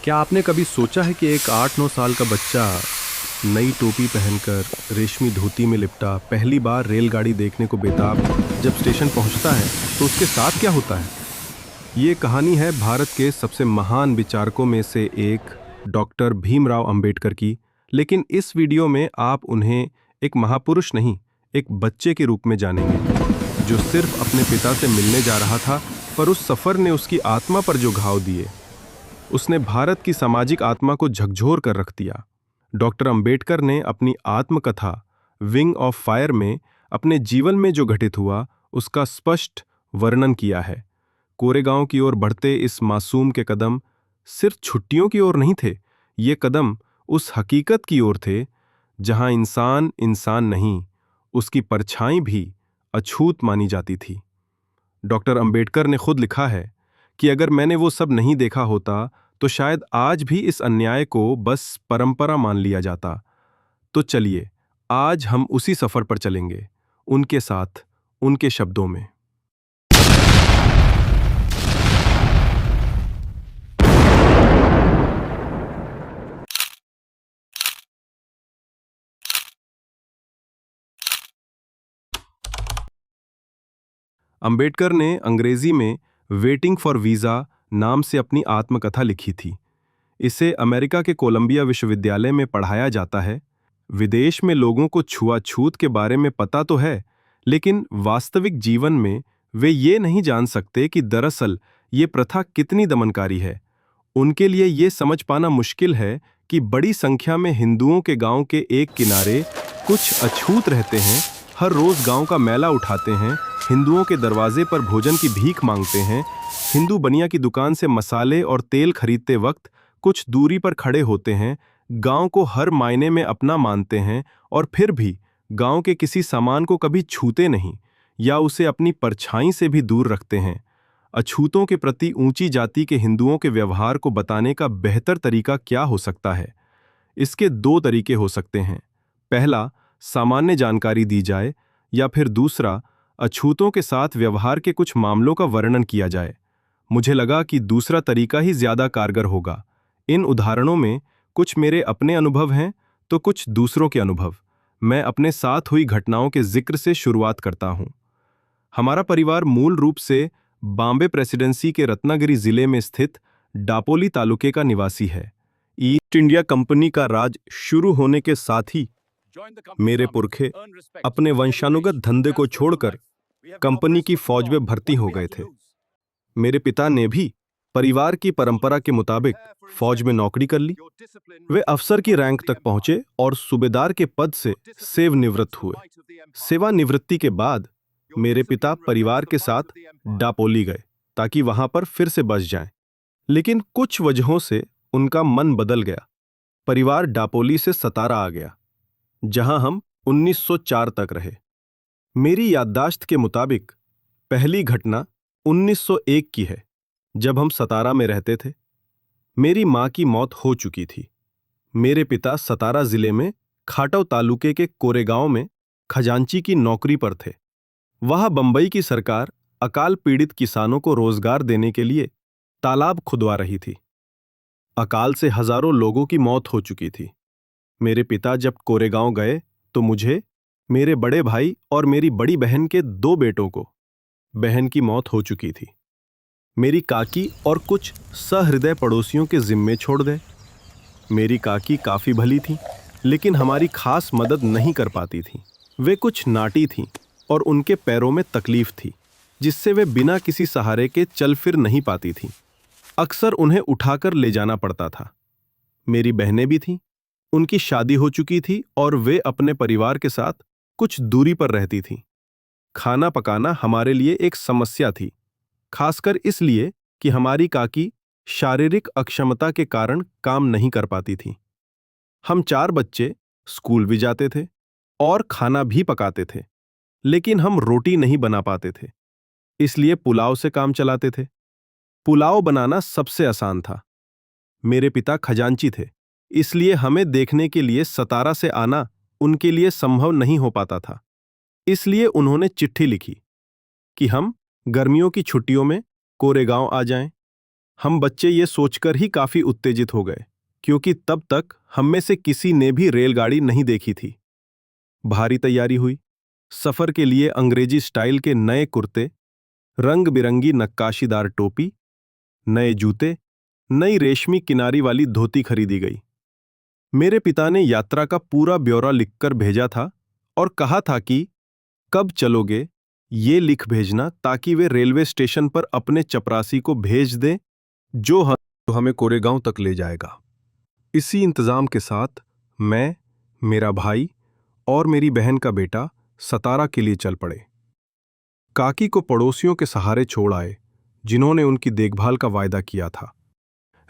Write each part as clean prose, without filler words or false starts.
क्या आपने कभी सोचा है कि एक 8-9 साल का बच्चा नई टोपी पहनकर रेशमी धोती में लिपटा पहली बार रेलगाड़ी देखने को बेताब जब स्टेशन पहुंचता है तो उसके साथ क्या होता है? ये कहानी है भारत के सबसे महान विचारकों में से एक डॉक्टर भीमराव अंबेडकर की। लेकिन इस वीडियो में आप उन्हें एक महापुरुष नहीं, एक बच्चे के रूप में जानेंगे जो सिर्फ अपने पिता से मिलने जा रहा था, पर उस सफर ने उसकी आत्मा पर जो घाव दिए, उसने भारत की सामाजिक आत्मा को झकझोर कर रख दिया। डॉक्टर अंबेडकर ने अपनी आत्मकथा विंग ऑफ फायर में अपने जीवन में जो घटित हुआ उसका स्पष्ट वर्णन किया है। कोरेगांव की ओर बढ़ते इस मासूम के कदम सिर्फ छुट्टियों की ओर नहीं थे, ये कदम उस हकीकत की ओर थे जहां इंसान इंसान नहीं, उसकी परछाई भी अछूत मानी जाती थी। डॉक्टर अंबेडकर ने खुद लिखा है कि अगर मैंने वो सब नहीं देखा होता तो शायद आज भी इस अन्याय को बस परंपरा मान लिया जाता। तो चलिए आज हम उसी सफर पर चलेंगे, उनके साथ, उनके शब्दों में। अंबेडकर ने अंग्रेजी में वेटिंग फॉर वीजा नाम से अपनी आत्मकथा लिखी थी। इसे अमेरिका के कोलंबिया विश्वविद्यालय में पढ़ाया जाता है। विदेश में लोगों को छुआछूत के बारे में पता तो है, लेकिन वास्तविक जीवन में वे ये नहीं जान सकते कि दरअसल ये प्रथा कितनी दमनकारी है। उनके लिए ये समझ पाना मुश्किल है कि बड़ी संख्या में हिंदुओं के गांव के एक किनारे कुछ अछूत रहते हैं, हर रोज गांव का मैला उठाते हैं, हिंदुओं के दरवाजे पर भोजन की भीख मांगते हैं, हिंदू बनिया की दुकान से मसाले और तेल खरीदते वक्त कुछ दूरी पर खड़े होते हैं, गांव को हर मायने में अपना मानते हैं और फिर भी गांव के किसी सामान को कभी छूते नहीं या उसे अपनी परछाई से भी दूर रखते हैं। अछूतों के प्रति ऊंची जाति के हिंदुओं के व्यवहार को बताने का बेहतर तरीका क्या हो सकता है? इसके दो तरीके हो सकते हैं। पहला, सामान्य जानकारी दी जाए, या फिर दूसरा, अछूतों के साथ व्यवहार के कुछ मामलों का वर्णन किया जाए। मुझे लगा कि दूसरा तरीका ही ज्यादा कारगर होगा। इन उदाहरणों में कुछ मेरे अपने अनुभव हैं तो कुछ दूसरों के अनुभव। मैं अपने साथ हुई घटनाओं के जिक्र से शुरुआत करता हूं। हमारा परिवार मूल रूप से बॉम्बे प्रेसिडेंसी के रत्नागिरी जिले में स्थित डापोली तालुके का निवासी है। ईस्ट इंडिया कंपनी का राज शुरू होने के साथ ही मेरे पुरखे अपने वंशानुगत धंधे को छोड़कर कंपनी की फौज में भर्ती हो गए थे। मेरे पिता ने भी परिवार की परंपरा के मुताबिक फौज में नौकरी कर ली। वे अफसर की रैंक तक पहुंचे और सूबेदार के पद से सेवानिवृत्त हुए। सेवानिवृत्ति के बाद मेरे पिता परिवार के साथ डापोली गए ताकि वहां पर फिर से बस जाएं। लेकिन कुछ वजहों से उनका मन बदल गया। परिवार डापोली से सतारा आ गया, जहां हम 1904 तक रहे। मेरी याददाश्त के मुताबिक पहली घटना 1901 की है, जब हम सतारा में रहते थे। मेरी मां की मौत हो चुकी थी। मेरे पिता सतारा जिले में खाटव तालुके के कोरेगांव में खजांची की नौकरी पर थे। वहां बंबई की सरकार अकाल पीड़ित किसानों को रोजगार देने के लिए तालाब खुदवा रही थी। अकाल से हजारों लोगों की मौत हो चुकी थी। मेरे पिता जब कोरेगांव गए तो मुझे, मेरे बड़े भाई और मेरी बड़ी बहन के 2 बेटों को, बहन की मौत हो चुकी थी, मेरी काकी और कुछ सहृदय पड़ोसियों के जिम्मे छोड़ गए। मेरी काकी काफी भली थी, लेकिन हमारी खास मदद नहीं कर पाती थी। वे कुछ नाटी थीं और उनके पैरों में तकलीफ थी, जिससे वे बिना किसी सहारे के चल फिर नहीं पाती थीं। अक्सर उन्हें उठाकर ले जाना पड़ता था। मेरी बहनें भी थीं, उनकी शादी हो चुकी थी और वे अपने परिवार के साथ कुछ दूरी पर रहती थीं। खाना पकाना हमारे लिए एक समस्या थी, खासकर इसलिए कि हमारी काकी शारीरिक अक्षमता के कारण काम नहीं कर पाती थी। हम 4 बच्चे स्कूल भी जाते थे और खाना भी पकाते थे, लेकिन हम रोटी नहीं बना पाते थे, इसलिए पुलाव से काम चलाते थे। पुलाव बनाना सबसे आसान था। मेरे पिता खजांची थे, इसलिए हमें देखने के लिए सतारा से आना उनके लिए संभव नहीं हो पाता था। इसलिए उन्होंने चिट्ठी लिखी कि हम गर्मियों की छुट्टियों में कोरेगांव आ जाएं। हम बच्चे ये सोचकर ही काफी उत्तेजित हो गए, क्योंकि तब तक हम में से किसी ने भी रेलगाड़ी नहीं देखी थी। भारी तैयारी हुई। सफर के लिए अंग्रेजी स्टाइल के नए कुर्ते, रंग बिरंगी नक्काशीदार टोपी, नए जूते, नई रेशमी किनारी वाली धोती खरीदी गई। मेरे पिता ने यात्रा का पूरा ब्यौरा लिखकर भेजा था और कहा था कि कब चलोगे ये लिख भेजना, ताकि वे रेलवे स्टेशन पर अपने चपरासी को भेज दें जो हमें कोरेगांव तक ले जाएगा। इसी इंतजाम के साथ मैं, मेरा भाई और मेरी बहन का बेटा सतारा के लिए चल पड़े। काकी को पड़ोसियों के सहारे छोड़ आए, जिन्होंने उनकी देखभाल का वायदा किया था।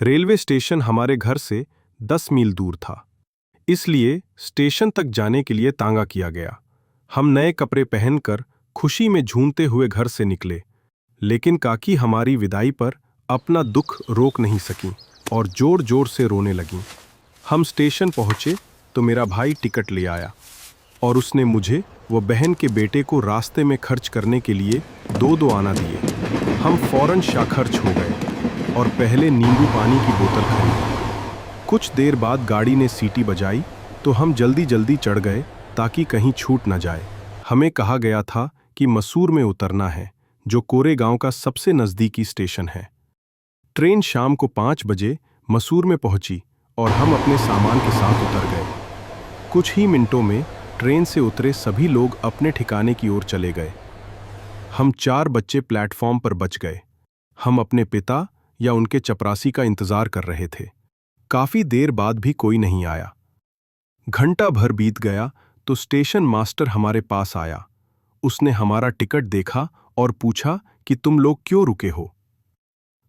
रेलवे स्टेशन हमारे घर से 10 मील दूर था, इसलिए स्टेशन तक जाने के लिए तांगा किया गया। हम नए कपड़े पहनकर खुशी में झूमते हुए घर से निकले, लेकिन काकी हमारी विदाई पर अपना दुख रोक नहीं सकीं और जोर जोर से रोने लगीं। हम स्टेशन पहुंचे तो मेरा भाई टिकट ले आया और उसने मुझे व बहन के बेटे को रास्ते में खर्च करने के लिए 2-2 आना दिए। हम फौरन शाखर्च हो गए और पहले नींबू पानी की बोतल खरीदी। कुछ देर बाद गाड़ी ने सीटी बजाई तो हम जल्दी जल्दी चढ़ गए ताकि कहीं छूट न जाए। हमें कहा गया था कि मसूर में उतरना है, जो कोरेगांव का सबसे नज़दीकी स्टेशन है। ट्रेन शाम को 5 बजे मसूर में पहुंची और हम अपने सामान के साथ उतर गए। कुछ ही मिनटों में ट्रेन से उतरे सभी लोग अपने ठिकाने की ओर चले गए। हम 4 बच्चे प्लेटफॉर्म पर बच गए। हम अपने पिता या उनके चपरासी का इंतजार कर रहे थे। काफी देर बाद भी कोई नहीं आया। घंटा भर बीत गया तो स्टेशन मास्टर हमारे पास आया। उसने हमारा टिकट देखा और पूछा कि तुम लोग क्यों रुके हो।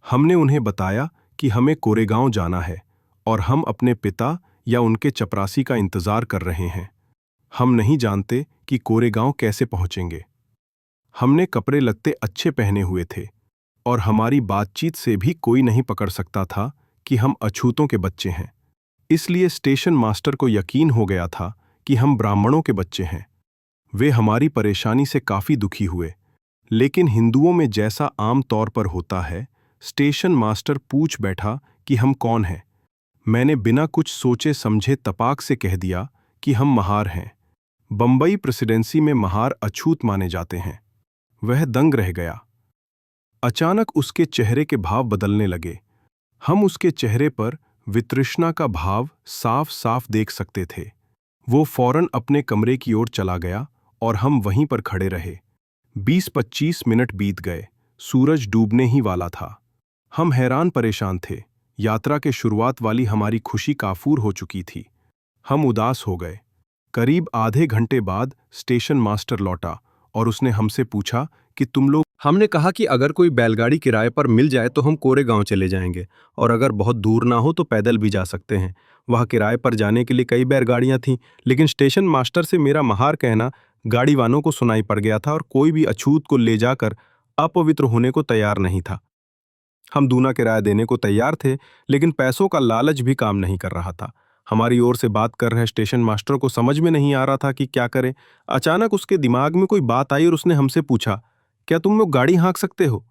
हमने उन्हें बताया कि हमें कोरेगांव जाना है और हम अपने पिता या उनके चपरासी का इंतजार कर रहे हैं। हम नहीं जानते कि कोरेगांव कैसे पहुंचेंगे। हमने कपड़े लत्ते अच्छे पहने हुए थे और हमारी बातचीत से भी कोई नहीं पकड़ सकता था कि हम अछूतों के बच्चे हैं। इसलिए स्टेशन मास्टर को यकीन हो गया था कि हम ब्राह्मणों के बच्चे हैं। वे हमारी परेशानी से काफी दुखी हुए, लेकिन हिंदुओं में जैसा आम तौर पर होता है, स्टेशन मास्टर पूछ बैठा कि हम कौन हैं। मैंने बिना कुछ सोचे समझे तपाक से कह दिया कि हम महार हैं। बंबई प्रेसिडेंसी में महार अछूत माने जाते हैं। वह दंग रह गया। अचानक उसके चेहरे के भाव बदलने लगे। हम उसके चेहरे पर वितृष्णा का भाव साफ साफ देख सकते थे। वो फौरन अपने कमरे की ओर चला गया और हम वहीं पर खड़े रहे। 20-25 मिनट बीत गए। सूरज डूबने ही वाला था। हम हैरान परेशान थे। यात्रा के शुरुआत वाली हमारी खुशी काफूर हो चुकी थी। हम उदास हो गए। करीब आधे घंटे बाद स्टेशन मास्टर लौटा और उसने हमसे पूछा कि तुम लोग। हमने कहा कि अगर कोई बैलगाड़ी किराए पर मिल जाए तो हम कोरेगांव चले जाएंगे, और अगर बहुत दूर ना हो तो पैदल भी जा सकते हैं। वहाँ किराए पर जाने के लिए कई बैलगाड़ियाँ थीं, लेकिन स्टेशन मास्टर से मेरा महार कहना गाड़ी वालों को सुनाई पड़ गया था और कोई भी अछूत को ले जाकर अपवित्र होने को तैयार नहीं था। हम दूना किराया देने को तैयार थे, लेकिन पैसों का लालच भी काम नहीं कर रहा था। हमारी ओर से बात कर रहे स्टेशन मास्टर को समझ में नहीं आ रहा था कि क्या करें। अचानक उसके दिमाग में कोई बात आई और उसने हमसे पूछा, क्या तुम लोग गाड़ी हाँक सकते हो?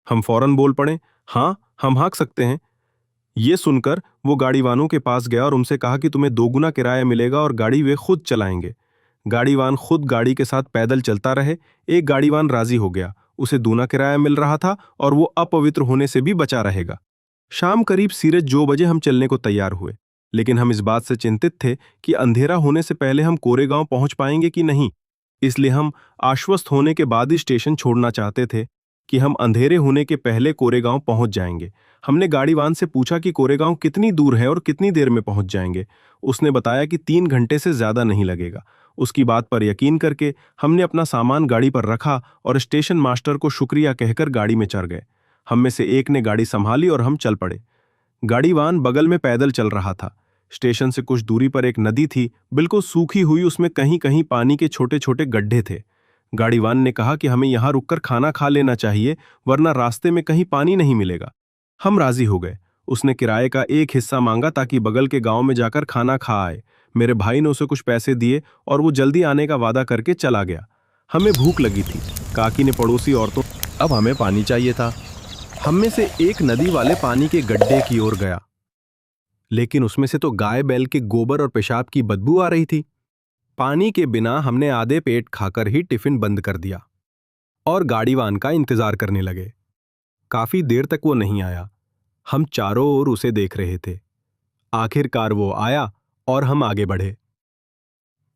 हम फौरन बोल पड़े, हाँ, हम हाँक सकते हैं। ये सुनकर वो गाड़ीवानों के पास गया और उनसे कहा कि तुम्हें 2 गुना किराया मिलेगा और गाड़ी वे खुद चलाएंगे। गाड़ीवान खुद गाड़ी के साथ पैदल चलता रहे। एक गाड़ीवान राजी हो गया, उसे दूना किराया मिल रहा था और वो अपवित्र होने से भी बचा रहेगा। शाम करीब सीधे 2 बजे हम चलने को तैयार हुए, लेकिन हम इस बात से चिंतित थे कि अंधेरा होने से पहले हम कोरेगांव पहुंच पाएंगे कि नहीं। इसलिए हम आश्वस्त होने के बाद ही स्टेशन छोड़ना चाहते थे कि हम अंधेरे होने के पहले कोरेगांव पहुंच जाएंगे। हमने गाड़ीवान से पूछा कि कोरेगांव कितनी दूर है और कितनी देर में पहुंच जाएंगे। उसने बताया कि 3 घंटे से ज्यादा नहीं लगेगा। उसकी बात पर यकीन करके हमने अपना सामान गाड़ी पर रखा और स्टेशन मास्टर को शुक्रिया कहकर गाड़ी में चढ़ गए। हम में से एक ने गाड़ी संभाली और हम चल पड़े। गाड़ीवान बगल में पैदल चल रहा था। स्टेशन से कुछ दूरी पर एक नदी थी, बिल्कुल सूखी हुई। उसमें कहीं कहीं पानी के छोटे छोटे गड्ढे थे। गाड़ीवान ने कहा कि हमें यहां रुककर खाना खा लेना चाहिए, वरना रास्ते में कहीं पानी नहीं मिलेगा। हम राजी हो गए। उसने किराए का एक हिस्सा मांगा ताकि बगल के गांव में जाकर खाना खा आए। मेरे भाई ने उसे कुछ पैसे दिए और वो जल्दी आने का वादा करके चला गया। हमें भूख लगी थी। काकी ने पड़ोसी औरतों, अब हमें पानी चाहिए था। हम में से एक नदी वाले पानी के गड्ढे की ओर गया, लेकिन उसमें से तो गाय बैल के गोबर और पेशाब की बदबू आ रही थी। पानी के बिना हमने आधे पेट खाकर ही टिफिन बंद कर दिया और गाड़ीवान का इंतजार करने लगे। काफी देर तक वो नहीं आया। हम चारों ओर उसे देख रहे थे। आखिरकार वो आया और हम आगे बढ़े।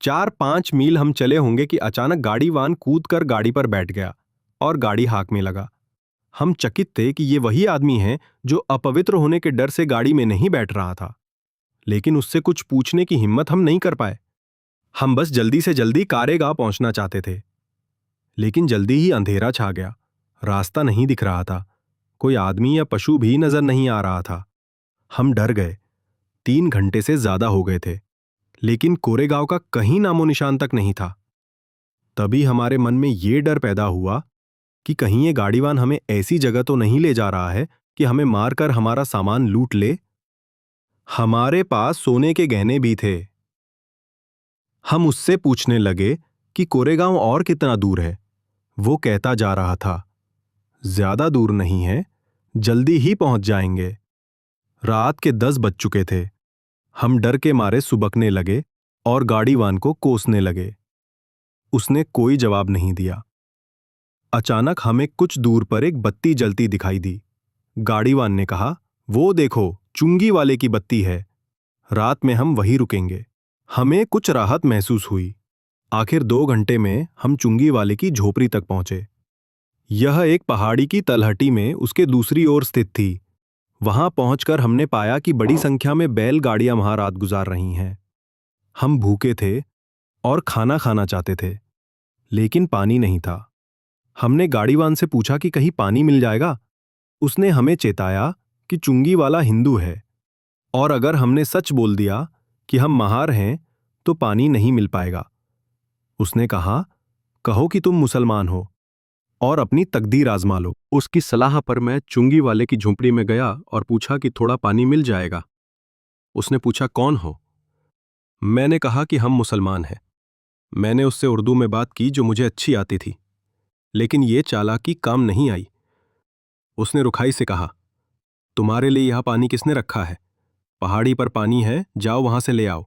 4-5 मील हम चले होंगे कि अचानक गाड़ीवान कूदकर गाड़ी पर बैठ गया और गाड़ी हाँकने लगा। हम चकित थे कि ये वही आदमी है जो अपवित्र होने के डर से गाड़ी में नहीं बैठ रहा था, लेकिन उससे कुछ पूछने की हिम्मत हम नहीं कर पाए। हम बस जल्दी से जल्दी कारेगांव पहुंचना चाहते थे, लेकिन जल्दी ही अंधेरा छा गया। रास्ता नहीं दिख रहा था, कोई आदमी या पशु भी नजर नहीं आ रहा था। हम डर गए। 3 घंटे से ज्यादा हो गए थे, लेकिन कोरेगांव का कहीं नामो निशान तक नहीं था। तभी हमारे मन में ये डर पैदा हुआ कि कहीं ये गाड़ीवान हमें ऐसी जगह तो नहीं ले जा रहा है कि हमें मारकर हमारा सामान लूट ले। हमारे पास सोने के गहने भी थे। हम उससे पूछने लगे कि कोरेगांव और कितना दूर है। वो कहता जा रहा था, ज्यादा दूर नहीं है, जल्दी ही पहुंच जाएंगे। रात के 10 बज चुके थे। हम डर के मारे सुबकने लगे और गाड़ीवान को कोसने लगे। उसने कोई जवाब नहीं दिया। अचानक हमें कुछ दूर पर एक बत्ती जलती दिखाई दी। गाड़ीवान ने कहा, वो देखो, चुंगी वाले की बत्ती है। रात में हम वहीं रुकेंगे। हमें कुछ राहत महसूस हुई। आखिर 2 घंटे में हम चुंगी वाले की झोपड़ी तक पहुंचे। यह एक पहाड़ी की तलहटी में उसके दूसरी ओर स्थित थी। वहां पहुंचकर हमने पाया कि बड़ी संख्या में बैलगाड़ियां वहां रात गुजार रही हैं। हम भूखे थे और खाना खाना चाहते थे, लेकिन पानी नहीं था। हमने गाड़ीवान से पूछा कि कहीं पानी मिल जाएगा। उसने हमें चेताया कि चुंगी वाला हिंदू है और अगर हमने सच बोल दिया कि हम महार हैं तो पानी नहीं मिल पाएगा। उसने कहा, कहो कि तुम मुसलमान हो और अपनी तकदीर आजमा लो। उसकी सलाह पर मैं चुंगी वाले की झोंपड़ी में गया और पूछा कि थोड़ा पानी मिल जाएगा। उसने पूछा, कौन हो? मैंने कहा कि हम मुसलमान हैं। मैंने उससे उर्दू में बात की जो मुझे अच्छी आती थी, लेकिन ये चालाकी काम नहीं आई। उसने रुखाई से कहा, तुम्हारे लिए यह पानी किसने रखा है? पहाड़ी पर पानी है, जाओ वहां से ले आओ।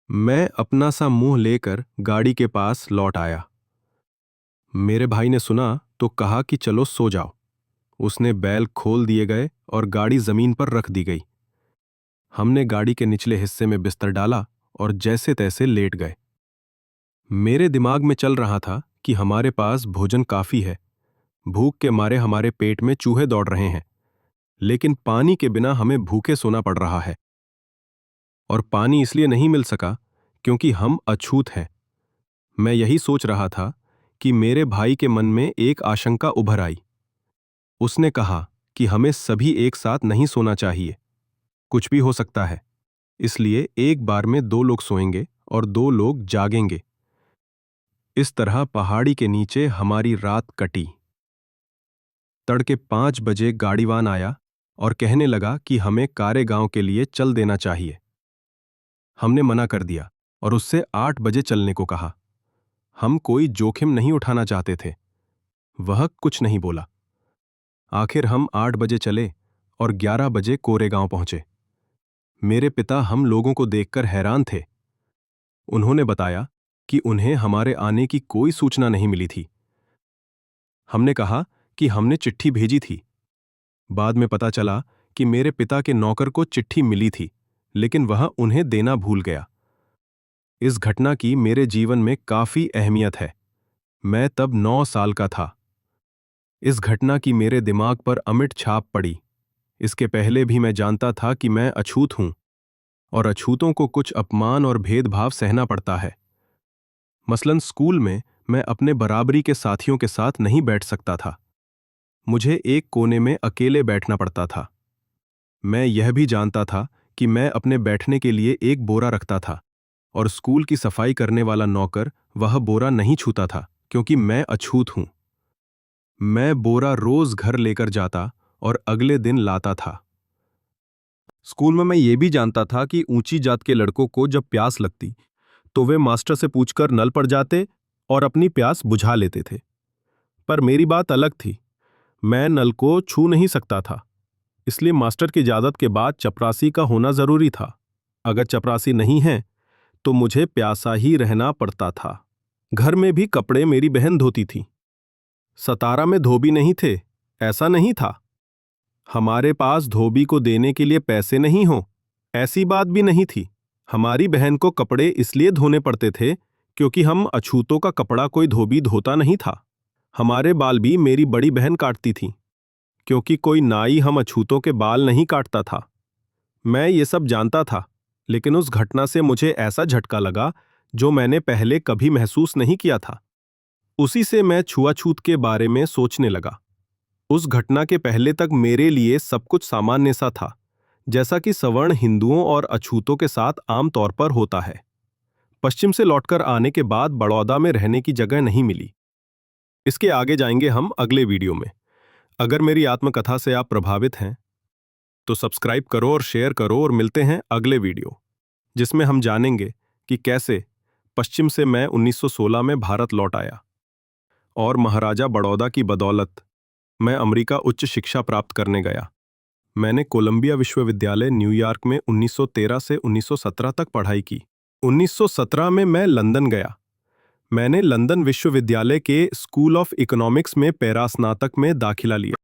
मैं अपना सा मुंह लेकर गाड़ी के पास लौट आया। मेरे भाई ने सुना तो कहा कि चलो सो जाओ। उसने बैल खोल दिए गए और गाड़ी जमीन पर रख दी गई। हमने गाड़ी के निचले हिस्से में बिस्तर डाला और जैसे तैसे लेट गए। मेरे दिमाग में चल रहा था कि हमारे पास भोजन काफी है, भूख के मारे हमारे पेट में चूहे दौड़ रहे हैं, लेकिन पानी के बिना हमें भूखे सोना पड़ रहा है। और पानी इसलिए नहीं मिल सका क्योंकि हम अछूत हैं। मैं यही सोच रहा था कि मेरे भाई के मन में एक आशंका उभर आई। उसने कहा कि हमें सभी एक साथ नहीं सोना चाहिए, कुछ भी हो सकता है, इसलिए एक बार में 2 लोग सोएंगे और 2 लोग जागेंगे। इस तरह पहाड़ी के नीचे हमारी रात कटी। तड़के 5 बजे गाड़ीवान आया और कहने लगा कि हमें कारेगांव के लिए चल देना चाहिए। हमने मना कर दिया और उससे 8 बजे चलने को कहा। हम कोई जोखिम नहीं उठाना चाहते थे। वह कुछ नहीं बोला। आखिर हम 8 बजे चले और 11 बजे कोरेगांव पहुंचे। मेरे पिता हम लोगों को देखकर हैरान थे। उन्होंने बताया कि उन्हें हमारे आने की कोई सूचना नहीं मिली थी। हमने कहा कि हमने चिट्ठी भेजी थी। बाद में पता चला कि मेरे पिता के नौकर को चिट्ठी मिली थी, लेकिन वह उन्हें देना भूल गया। इस घटना की मेरे जीवन में काफी अहमियत है। मैं तब 9 साल का था। इस घटना की मेरे दिमाग पर अमिट छाप पड़ी। इसके पहले भी मैं जानता था कि मैं अछूत हूं और अछूतों को कुछ अपमान और भेदभाव सहना पड़ता है। मसलन स्कूल में मैं अपने बराबरी के साथियों के साथ नहीं बैठ सकता था। मुझे एक कोने में अकेले बैठना पड़ता था। मैं यह भी जानता था कि मैं अपने बैठने के लिए एक बोरा रखता था और स्कूल की सफाई करने वाला नौकर वह बोरा नहीं छूता था क्योंकि मैं अछूत हूं। मैं बोरा रोज घर लेकर जाता और अगले दिन लाता था। स्कूल में मैं ये भी जानता था कि ऊंची जात के लड़कों को जब प्यास लगती तो वे मास्टर से पूछकर नल पर जाते और अपनी प्यास बुझा लेते थे। पर मेरी बात अलग थी। मैं नल को छू नहीं सकता था, इसलिए मास्टर की इजाजत के बाद चपरासी का होना जरूरी था। अगर चपरासी नहीं है तो मुझे प्यासा ही रहना पड़ता था। घर में भी कपड़े मेरी बहन धोती थी। सतारा में धोबी नहीं थे, ऐसा नहीं था। हमारे पास धोबी को देने के लिए पैसे नहीं हो, ऐसी बात भी नहीं थी। हमारी बहन को कपड़े इसलिए धोने पड़ते थे क्योंकि हम अछूतों का कपड़ा कोई धोबी धोता नहीं था। हमारे बाल भी मेरी बड़ी बहन काटती थी, क्योंकि कोई नाई हम अछूतों के बाल नहीं काटता था। मैं ये सब जानता था, लेकिन उस घटना से मुझे ऐसा झटका लगा जो मैंने पहले कभी महसूस नहीं किया था। उसी से मैं छुआछूत के बारे में सोचने लगा। उस घटना के पहले तक मेरे लिए सब कुछ सामान्य सा था, जैसा कि सवर्ण हिंदुओं और अछूतों के साथ आमतौर पर होता है। पश्चिम से लौटकर आने के बाद बड़ौदा में रहने की जगह नहीं मिली। इसके आगे जाएंगे हम अगले वीडियो में। अगर मेरी आत्मकथा से आप प्रभावित हैं तो सब्सक्राइब करो और शेयर करो, और मिलते हैं अगले वीडियो जिसमें हम जानेंगे कि कैसे पश्चिम से मैं 1916 में भारत लौट आया और महाराजा बड़ौदा की बदौलत मैं अमेरिका उच्च शिक्षा प्राप्त करने गया। मैंने कोलंबिया विश्वविद्यालय न्यूयॉर्क में 1913 से 1917 तक पढ़ाई की। 1917 में मैं लंदन गया। मैंने लंदन विश्वविद्यालय के स्कूल ऑफ इकोनॉमिक्स में पैरास्नातक में दाखिला लिया।